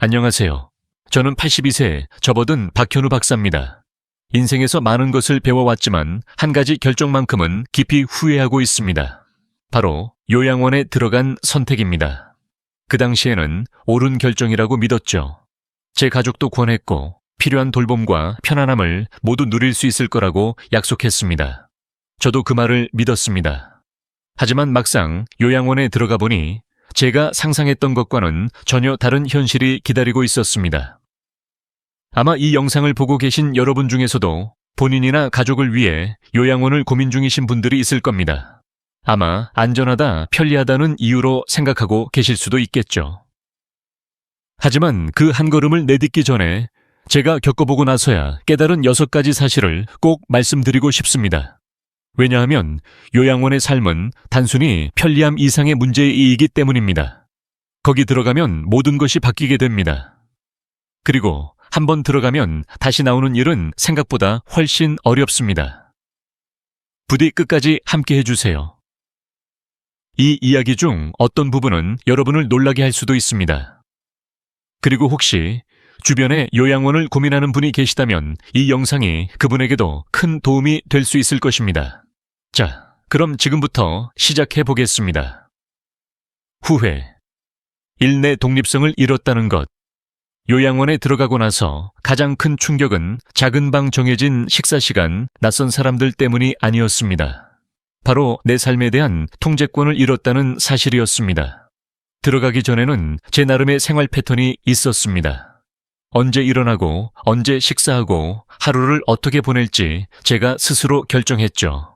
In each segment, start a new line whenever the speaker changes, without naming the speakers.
안녕하세요. 저는 82세 접어든 박현우 박사입니다. 인생에서 많은 것을 배워왔지만 한 가지 결정만큼은 깊이 후회하고 있습니다. 바로 요양원에 들어간 선택입니다. 그 당시에는 옳은 결정이라고 믿었죠. 제 가족도 권했고 필요한 돌봄과 편안함을 모두 누릴 수 있을 거라고 약속했습니다. 저도 그 말을 믿었습니다. 하지만 막상 요양원에 들어가 보니 제가 상상했던 것과는 전혀 다른 현실이 기다리고 있었습니다. 아마 이 영상을 보고 계신 여러분 중에서도 본인이나 가족을 위해 요양원을 고민 중이신 분들이 있을 겁니다. 아마 안전하다, 편리하다는 이유로 생각하고 계실 수도 있겠죠. 하지만 그 한 걸음을 내딛기 전에 제가 겪어보고 나서야 깨달은 6가지 사실을 꼭 말씀드리고 싶습니다. 왜냐하면 요양원의 삶은 단순히 편리함 이상의 문제이기 때문입니다. 거기 들어가면 모든 것이 바뀌게 됩니다. 그리고 한번 들어가면 다시 나오는 일은 생각보다 훨씬 어렵습니다. 부디 끝까지 함께 해주세요. 이 이야기 중 어떤 부분은 여러분을 놀라게 할 수도 있습니다. 그리고 혹시 주변에 요양원을 고민하는 분이 계시다면 이 영상이 그분에게도 큰 도움이 될 수 있을 것입니다. 자, 그럼 지금부터 시작해 보겠습니다. 후회. 일내 독립성을 잃었다는 것. 요양원에 들어가고 나서 가장 큰 충격은 작은 방 정해진 식사 시간, 낯선 사람들 때문이 아니었습니다. 바로 내 삶에 대한 통제권을 잃었다는 사실이었습니다. 들어가기 전에는 제 나름의 생활 패턴이 있었습니다. 언제 일어나고 언제 식사하고 하루를 어떻게 보낼지 제가 스스로 결정했죠.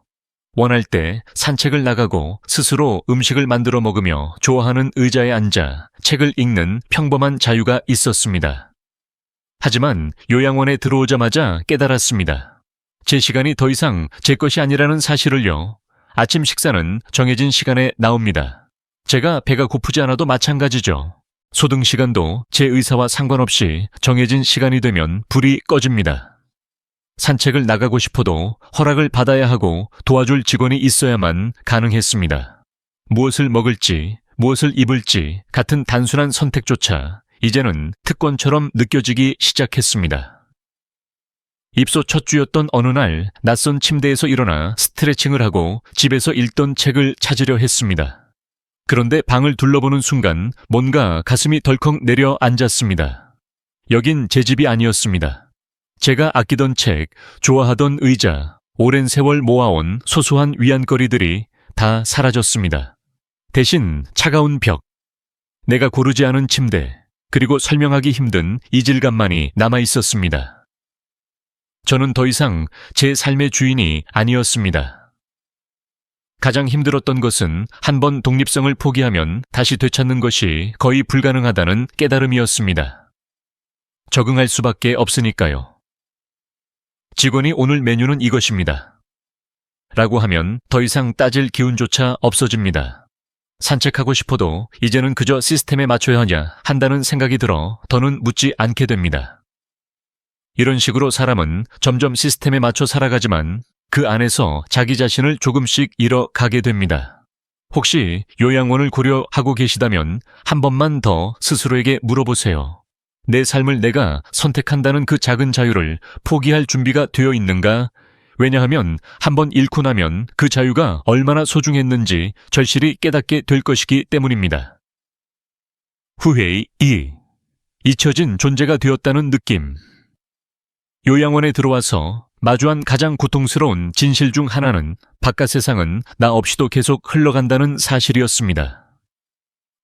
원할 때 산책을 나가고 스스로 음식을 만들어 먹으며 좋아하는 의자에 앉아 책을 읽는 평범한 자유가 있었습니다. 하지만 요양원에 들어오자마자 깨달았습니다. 제 시간이 더 이상 제 것이 아니라는 사실을요. 아침 식사는 정해진 시간에 나옵니다. 제가 배가 고프지 않아도 마찬가지죠. 소등 시간도 제 의사와 상관없이 정해진 시간이 되면 불이 꺼집니다. 산책을 나가고 싶어도 허락을 받아야 하고 도와줄 직원이 있어야만 가능했습니다. 무엇을 먹을지, 무엇을 입을지 같은 단순한 선택조차 이제는 특권처럼 느껴지기 시작했습니다. 입소 첫 주였던 어느 날 낯선 침대에서 일어나 스트레칭을 하고 집에서 읽던 책을 찾으려 했습니다. 그런데 방을 둘러보는 순간 뭔가 가슴이 덜컥 내려앉았습니다. 여긴 제 집이 아니었습니다. 제가 아끼던 책, 좋아하던 의자, 오랜 세월 모아온 소소한 위안거리들이 다 사라졌습니다. 대신 차가운 벽, 내가 고르지 않은 침대, 그리고 설명하기 힘든 이질감만이 남아 있었습니다. 저는 더 이상 제 삶의 주인이 아니었습니다. 가장 힘들었던 것은 한번 독립성을 포기하면 다시 되찾는 것이 거의 불가능하다는 깨달음이었습니다. 적응할 수밖에 없으니까요. 직원이 오늘 메뉴는 이것입니다. 라고 하면 더 이상 따질 기운조차 없어집니다. 산책하고 싶어도 이제는 그저 시스템에 맞춰야 하냐 한다는 생각이 들어 더는 묻지 않게 됩니다. 이런 식으로 사람은 점점 시스템에 맞춰 살아가지만 그 안에서 자기 자신을 조금씩 잃어가게 됩니다. 혹시 요양원을 고려하고 계시다면 한 번만 더 스스로에게 물어보세요. 내 삶을 내가 선택한다는 그 작은 자유를 포기할 준비가 되어 있는가? 왜냐하면 한번 잃고 나면 그 자유가 얼마나 소중했는지 절실히 깨닫게 될 것이기 때문입니다. 후회의 2. 잊혀진 존재가 되었다는 느낌. 요양원에 들어와서 마주한 가장 고통스러운 진실 중 하나는 바깥 세상은 나 없이도 계속 흘러간다는 사실이었습니다.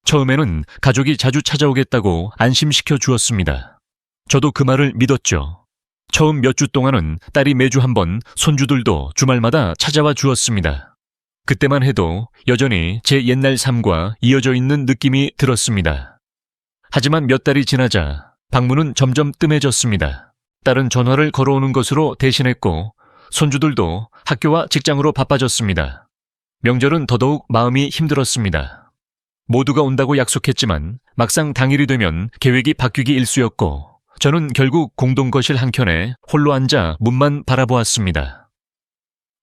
처음에는 가족이 자주 찾아오겠다고 안심시켜 주었습니다. 저도 그 말을 믿었죠. 처음 몇 주 동안은 딸이 매주 한 번, 손주들도 주말마다 찾아와 주었습니다. 그때만 해도 여전히 제 옛날 삶과 이어져 있는 느낌이 들었습니다. 하지만 몇 달이 지나자 방문은 점점 뜸해졌습니다. 딸은 전화를 걸어오는 것으로 대신했고 손주들도 학교와 직장으로 바빠졌습니다. 명절은 더더욱 마음이 힘들었습니다. 모두가 온다고 약속했지만 막상 당일이 되면 계획이 바뀌기 일쑤였고 저는 결국 공동거실 한켠에 홀로 앉아 문만 바라보았습니다.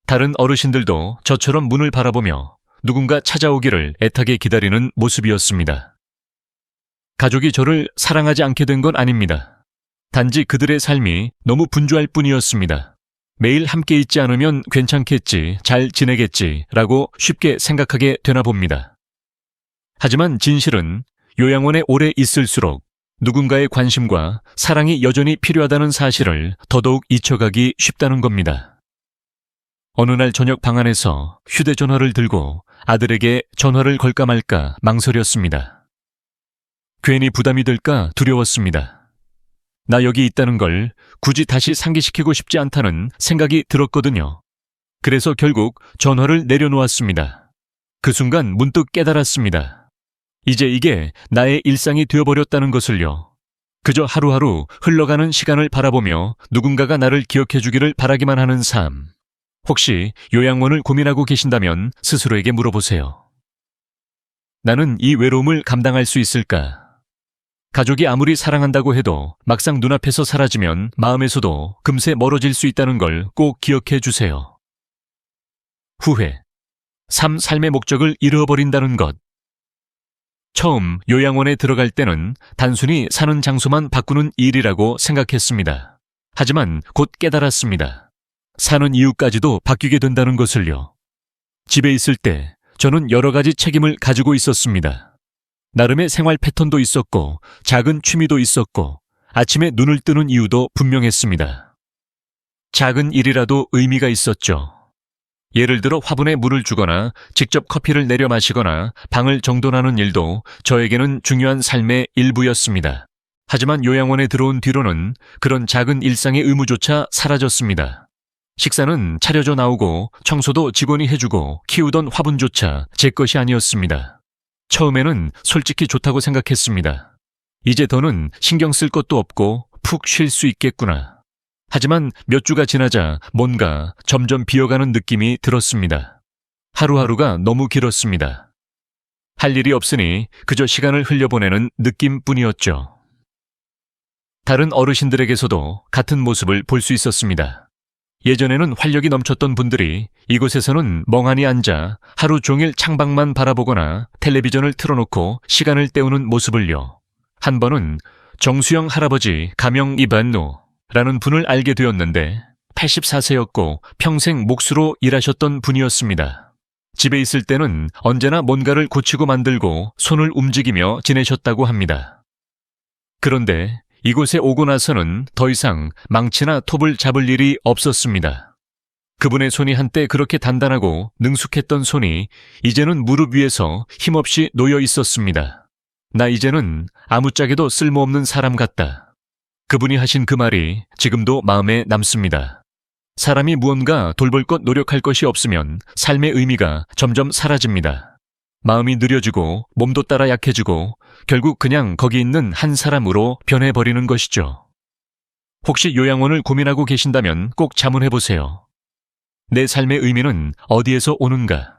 다른 어르신들도 저처럼 문을 바라보며 누군가 찾아오기를 애타게 기다리는 모습이었습니다. 가족이 저를 사랑하지 않게 된 건 아닙니다. 단지 그들의 삶이 너무 분주할 뿐이었습니다. 매일 함께 있지 않으면 괜찮겠지, 잘 지내겠지 라고 쉽게 생각하게 되나 봅니다. 하지만 진실은 요양원에 오래 있을수록 누군가의 관심과 사랑이 여전히 필요하다는 사실을 더더욱 잊혀가기 쉽다는 겁니다. 어느 날 저녁 방 안에서 휴대전화를 들고 아들에게 전화를 걸까 말까 망설였습니다. 괜히 부담이 될까 두려웠습니다. 나 여기 있다는 걸 굳이 다시 상기시키고 싶지 않다는 생각이 들었거든요. 그래서 결국 전화를 내려놓았습니다. 그 순간 문득 깨달았습니다. 이제 이게 나의 일상이 되어버렸다는 것을요. 그저 하루하루 흘러가는 시간을 바라보며 누군가가 나를 기억해 주기를 바라기만 하는 삶. 혹시 요양원을 고민하고 계신다면 스스로에게 물어보세요. 나는 이 외로움을 감당할 수 있을까? 가족이 아무리 사랑한다고 해도 막상 눈앞에서 사라지면 마음에서도 금세 멀어질 수 있다는 걸 꼭 기억해 주세요. 후회. 삶의 목적을 잃어버린다는 것. 처음 요양원에 들어갈 때는 단순히 사는 장소만 바꾸는 일이라고 생각했습니다. 하지만 곧 깨달았습니다. 사는 이유까지도 바뀌게 된다는 것을요. 집에 있을 때 저는 여러 가지 책임을 가지고 있었습니다. 나름의 생활 패턴도 있었고 작은 취미도 있었고 아침에 눈을 뜨는 이유도 분명했습니다. 작은 일이라도 의미가 있었죠. 예를 들어 화분에 물을 주거나 직접 커피를 내려 마시거나 방을 정돈하는 일도 저에게는 중요한 삶의 일부였습니다. 하지만 요양원에 들어온 뒤로는 그런 작은 일상의 의무조차 사라졌습니다. 식사는 차려져 나오고 청소도 직원이 해주고 키우던 화분조차 제 것이 아니었습니다. 처음에는 솔직히 좋다고 생각했습니다. 이제 더는 신경 쓸 것도 없고 푹 쉴 수 있겠구나. 하지만 몇 주가 지나자 뭔가 점점 비어가는 느낌이 들었습니다. 하루하루가 너무 길었습니다. 할 일이 없으니 그저 시간을 흘려보내는 느낌뿐이었죠. 다른 어르신들에게서도 같은 모습을 볼 수 있었습니다. 예전에는 활력이 넘쳤던 분들이 이곳에서는 멍하니 앉아 하루 종일 창밖만 바라보거나 텔레비전을 틀어놓고 시간을 때우는 모습을요. 한 번은 정수영 할아버지 가명 이반노 라는 분을 알게 되었는데 84세였고 평생 몫으로 일하셨던 분이었습니다. 집에 있을 때는 언제나 뭔가를 고치고 만들고 손을 움직이며 지내셨다고 합니다. 그런데 이곳에 오고 나서는 더 이상 망치나 톱을 잡을 일이 없었습니다. 그분의 손이 한때 그렇게 단단하고 능숙했던 손이 이제는 무릎 위에서 힘없이 놓여 있었습니다. 나 이제는 아무짝에도 쓸모없는 사람 같다. 그분이 하신 그 말이 지금도 마음에 남습니다. 사람이 무언가 돌볼 것 노력할 것이 없으면 삶의 의미가 점점 사라집니다. 마음이 느려지고 몸도 따라 약해지고 결국 그냥 거기 있는 한 사람으로 변해버리는 것이죠. 혹시 요양원을 고민하고 계신다면 꼭 자문해보세요. 내 삶의 의미는 어디에서 오는가?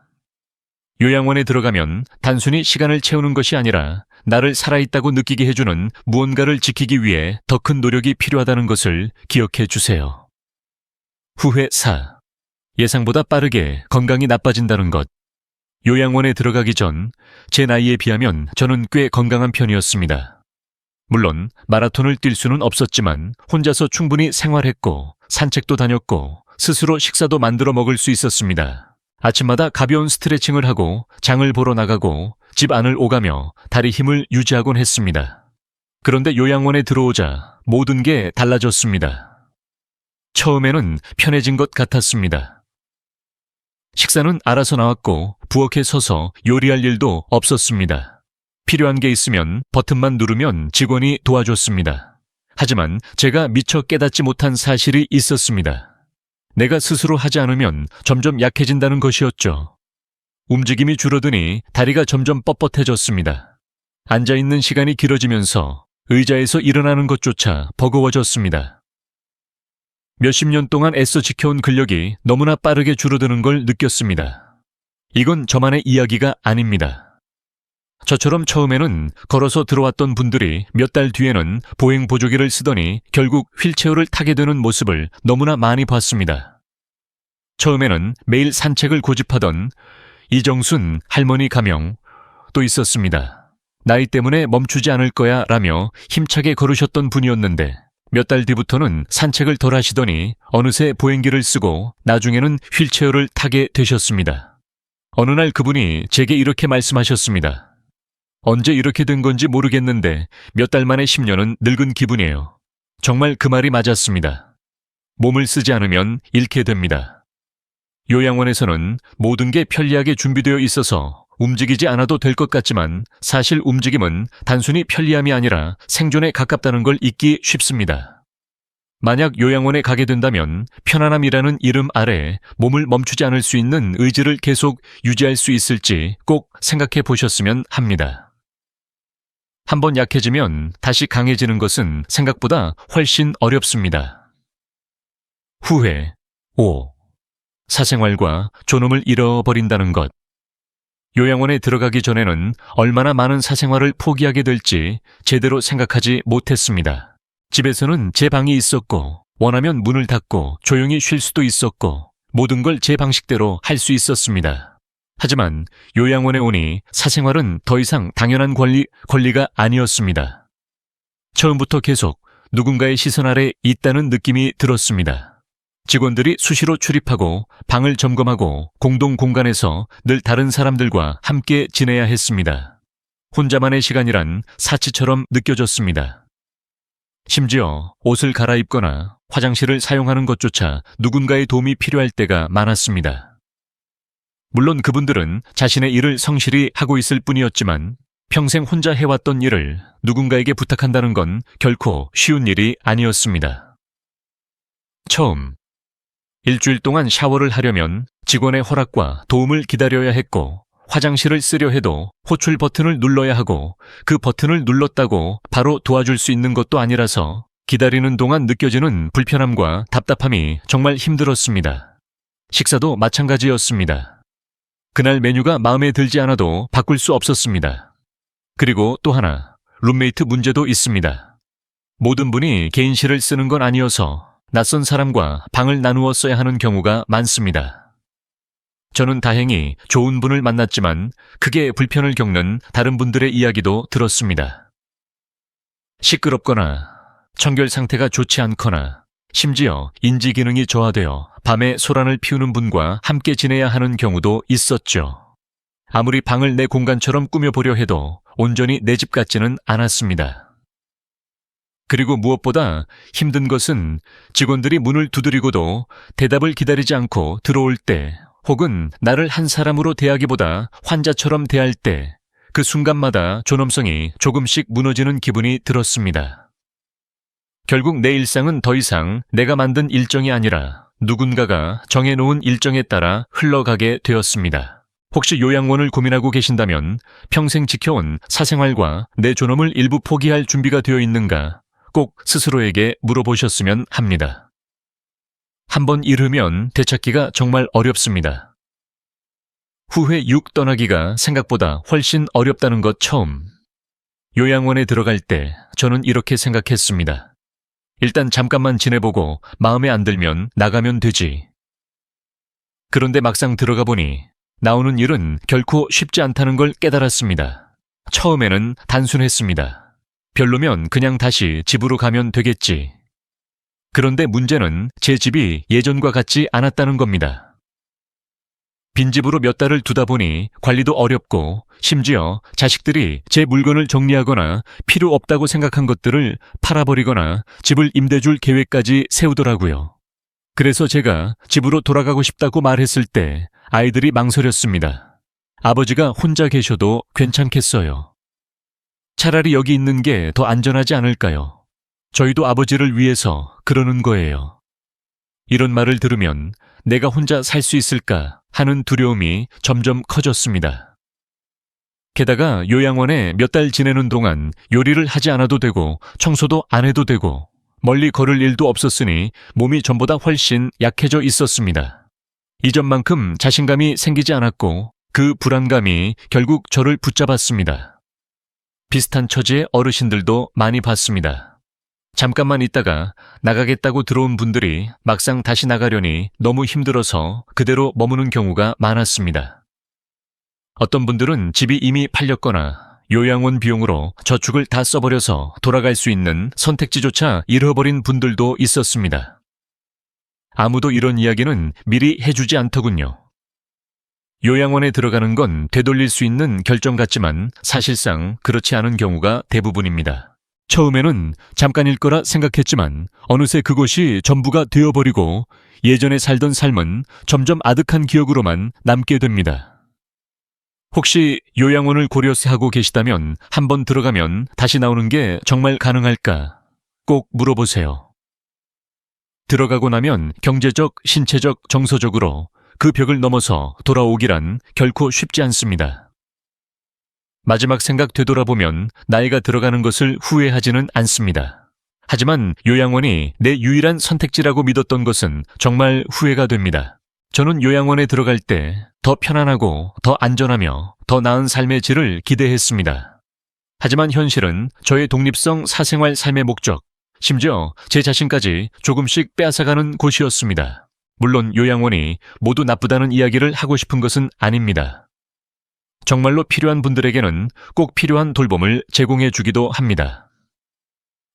요양원에 들어가면 단순히 시간을 채우는 것이 아니라 나를 살아있다고 느끼게 해주는 무언가를 지키기 위해 더 큰 노력이 필요하다는 것을 기억해 주세요. 후회 4. 예상보다 빠르게 건강이 나빠진다는 것. 요양원에 들어가기 전 제 나이에 비하면 저는 꽤 건강한 편이었습니다. 물론 마라톤을 뛸 수는 없었지만 혼자서 충분히 생활했고 산책도 다녔고 스스로 식사도 만들어 먹을 수 있었습니다. 아침마다 가벼운 스트레칭을 하고 장을 보러 나가고 집 안을 오가며 다리 힘을 유지하곤 했습니다. 그런데 요양원에 들어오자 모든 게 달라졌습니다. 처음에는 편해진 것 같았습니다. 식사는 알아서 나왔고 부엌에 서서 요리할 일도 없었습니다. 필요한 게 있으면 버튼만 누르면 직원이 도와줬습니다. 하지만 제가 미처 깨닫지 못한 사실이 있었습니다. 내가 스스로 하지 않으면 점점 약해진다는 것이었죠. 움직임이 줄어드니 다리가 점점 뻣뻣해졌습니다. 앉아있는 시간이 길어지면서 의자에서 일어나는 것조차 버거워졌습니다. 몇십 년 동안 애써 지켜온 근력이 너무나 빠르게 줄어드는 걸 느꼈습니다. 이건 저만의 이야기가 아닙니다. 저처럼 처음에는 걸어서 들어왔던 분들이 몇 달 뒤에는 보행 보조기를 쓰더니 결국 휠체어를 타게 되는 모습을 너무나 많이 봤습니다. 처음에는 매일 산책을 고집하던 이정순 할머니 가명도 있었습니다. 나이 때문에 멈추지 않을 거야 라며 힘차게 걸으셨던 분이었는데 몇 달 뒤부터는 산책을 덜 하시더니 어느새 보행기를 쓰고 나중에는 휠체어를 타게 되셨습니다. 어느 날 그분이 제게 이렇게 말씀하셨습니다. 언제 이렇게 된 건지 모르겠는데 몇 달 만에 10년은 늙은 기분이에요. 정말 그 말이 맞았습니다. 몸을 쓰지 않으면 잃게 됩니다. 요양원에서는 모든 게 편리하게 준비되어 있어서 움직이지 않아도 될 것 같지만 사실 움직임은 단순히 편리함이 아니라 생존에 가깝다는 걸 잊기 쉽습니다. 만약 요양원에 가게 된다면 편안함이라는 이름 아래 몸을 멈추지 않을 수 있는 의지를 계속 유지할 수 있을지 꼭 생각해 보셨으면 합니다. 한번 약해지면 다시 강해지는 것은 생각보다 훨씬 어렵습니다. 후회 5. 사생활과 존엄을 잃어버린다는 것. 요양원에 들어가기 전에는 얼마나 많은 사생활을 포기하게 될지 제대로 생각하지 못했습니다. 집에서는 제 방이 있었고 원하면 문을 닫고 조용히 쉴 수도 있었고 모든 걸 제 방식대로 할 수 있었습니다. 하지만 요양원에 오니 사생활은 더 이상 당연한 권리가 아니었습니다. 처음부터 계속 누군가의 시선 아래 있다는 느낌이 들었습니다. 직원들이 수시로 출입하고 방을 점검하고 공동 공간에서 늘 다른 사람들과 함께 지내야 했습니다. 혼자만의 시간이란 사치처럼 느껴졌습니다. 심지어 옷을 갈아입거나 화장실을 사용하는 것조차 누군가의 도움이 필요할 때가 많았습니다. 물론 그분들은 자신의 일을 성실히 하고 있을 뿐이었지만 평생 혼자 해왔던 일을 누군가에게 부탁한다는 건 결코 쉬운 일이 아니었습니다. 처음 일주일 동안 샤워를 하려면 직원의 허락과 도움을 기다려야 했고 화장실을 쓰려 해도 호출 버튼을 눌러야 하고 그 버튼을 눌렀다고 바로 도와줄 수 있는 것도 아니라서 기다리는 동안 느껴지는 불편함과 답답함이 정말 힘들었습니다. 식사도 마찬가지였습니다. 그날 메뉴가 마음에 들지 않아도 바꿀 수 없었습니다. 그리고 또 하나, 룸메이트 문제도 있습니다. 모든 분이 개인실을 쓰는 건 아니어서 낯선 사람과 방을 나누어 써야 하는 경우가 많습니다. 저는 다행히 좋은 분을 만났지만 크게 불편을 겪는 다른 분들의 이야기도 들었습니다. 시끄럽거나 청결 상태가 좋지 않거나 심지어 인지 기능이 저하되어 밤에 소란을 피우는 분과 함께 지내야 하는 경우도 있었죠. 아무리 방을 내 공간처럼 꾸며보려 해도 온전히 내 집 같지는 않았습니다. 그리고 무엇보다 힘든 것은 직원들이 문을 두드리고도 대답을 기다리지 않고 들어올 때 혹은 나를 한 사람으로 대하기보다 환자처럼 대할 때 그 순간마다 존엄성이 조금씩 무너지는 기분이 들었습니다. 결국 내 일상은 더 이상 내가 만든 일정이 아니라 누군가가 정해놓은 일정에 따라 흘러가게 되었습니다. 혹시 요양원을 고민하고 계신다면 평생 지켜온 사생활과 내 존엄을 일부 포기할 준비가 되어 있는가 꼭 스스로에게 물어보셨으면 합니다. 한번 잃으면 되찾기가 정말 어렵습니다. 후회 6 떠나기가 생각보다 훨씬 어렵다는 것 처음. 요양원에 들어갈 때 저는 이렇게 생각했습니다. 일단 잠깐만 지내보고 마음에 안 들면 나가면 되지. 그런데 막상 들어가 보니 나오는 일은 결코 쉽지 않다는 걸 깨달았습니다. 처음에는 단순했습니다. 별로면 그냥 다시 집으로 가면 되겠지. 그런데 문제는 제 집이 예전과 같지 않았다는 겁니다. 빈집으로 몇 달을 두다 보니 관리도 어렵고 심지어 자식들이 제 물건을 정리하거나 필요 없다고 생각한 것들을 팔아버리거나 집을 임대줄 계획까지 세우더라고요. 그래서 제가 집으로 돌아가고 싶다고 말했을 때 아이들이 망설였습니다. 아버지가 혼자 계셔도 괜찮겠어요. 차라리 여기 있는 게 더 안전하지 않을까요? 저희도 아버지를 위해서 그러는 거예요. 이런 말을 들으면 내가 혼자 살 수 있을까 하는 두려움이 점점 커졌습니다. 게다가 요양원에 몇 달 지내는 동안 요리를 하지 않아도 되고 청소도 안 해도 되고 멀리 걸을 일도 없었으니 몸이 전보다 훨씬 약해져 있었습니다. 이전만큼 자신감이 생기지 않았고 그 불안감이 결국 저를 붙잡았습니다. 비슷한 처지의 어르신들도 많이 봤습니다. 잠깐만 있다가 나가겠다고 들어온 분들이 막상 다시 나가려니 너무 힘들어서 그대로 머무는 경우가 많았습니다. 어떤 분들은 집이 이미 팔렸거나 요양원 비용으로 저축을 다 써버려서 돌아갈 수 있는 선택지조차 잃어버린 분들도 있었습니다. 아무도 이런 이야기는 미리 해주지 않더군요. 요양원에 들어가는 건 되돌릴 수 있는 결정 같지만 사실상 그렇지 않은 경우가 대부분입니다. 처음에는 잠깐일 거라 생각했지만 어느새 그곳이 전부가 되어버리고 예전에 살던 삶은 점점 아득한 기억으로만 남게 됩니다. 혹시 요양원을 고려하고 계시다면 한번 들어가면 다시 나오는 게 정말 가능할까? 꼭 물어보세요. 들어가고 나면 경제적, 신체적, 정서적으로 그 벽을 넘어서 돌아오기란 결코 쉽지 않습니다. 마지막 생각 되돌아보면 나이가 들어가는 것을 후회하지는 않습니다. 하지만 요양원이 내 유일한 선택지라고 믿었던 것은 정말 후회가 됩니다. 저는 요양원에 들어갈 때 더 편안하고 더 안전하며 더 나은 삶의 질을 기대했습니다. 하지만 현실은 저의 독립성 사생활 삶의 목적, 심지어 제 자신까지 조금씩 빼앗아가는 곳이었습니다. 물론 요양원이 모두 나쁘다는 이야기를 하고 싶은 것은 아닙니다. 정말로 필요한 분들에게는 꼭 필요한 돌봄을 제공해 주기도 합니다.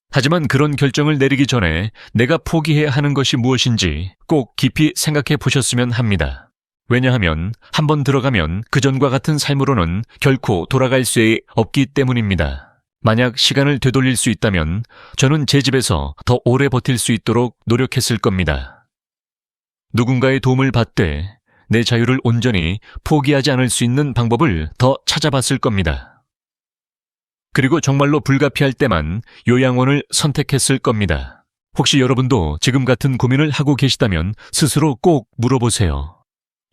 하지만 그런 결정을 내리기 전에 내가 포기해야 하는 것이 무엇인지 꼭 깊이 생각해 보셨으면 합니다. 왜냐하면 한번 들어가면 그전과 같은 삶으로는 결코 돌아갈 수 없기 때문입니다. 만약 시간을 되돌릴 수 있다면 저는 제 집에서 더 오래 버틸 수 있도록 노력했을 겁니다. 누군가의 도움을 받되 내 자유를 온전히 포기하지 않을 수 있는 방법을 더 찾아봤을 겁니다. 그리고 정말로 불가피할 때만 요양원을 선택했을 겁니다. 혹시 여러분도 지금 같은 고민을 하고 계시다면 스스로 꼭 물어보세요.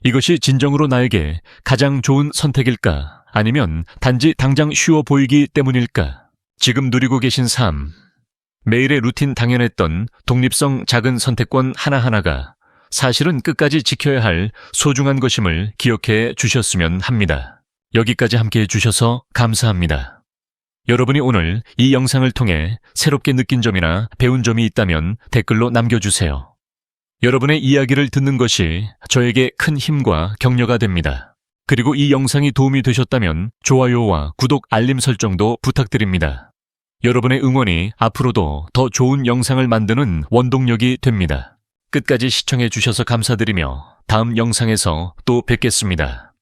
이것이 진정으로 나에게 가장 좋은 선택일까? 아니면 단지 당장 쉬워 보이기 때문일까? 지금 누리고 계신 삶, 매일의 루틴 당연했던 독립성 작은 선택권 하나하나가 사실은 끝까지 지켜야 할 소중한 것임을 기억해 주셨으면 합니다. 여기까지 함께해 주셔서 감사합니다. 여러분이 오늘 이 영상을 통해 새롭게 느낀 점이나 배운 점이 있다면 댓글로 남겨주세요. 여러분의 이야기를 듣는 것이 저에게 큰 힘과 격려가 됩니다. 그리고 이 영상이 도움이 되셨다면 좋아요와 구독, 알림 설정도 부탁드립니다. 여러분의 응원이 앞으로도 더 좋은 영상을 만드는 원동력이 됩니다. 끝까지 시청해 주셔서 감사드리며 다음 영상에서 또 뵙겠습니다.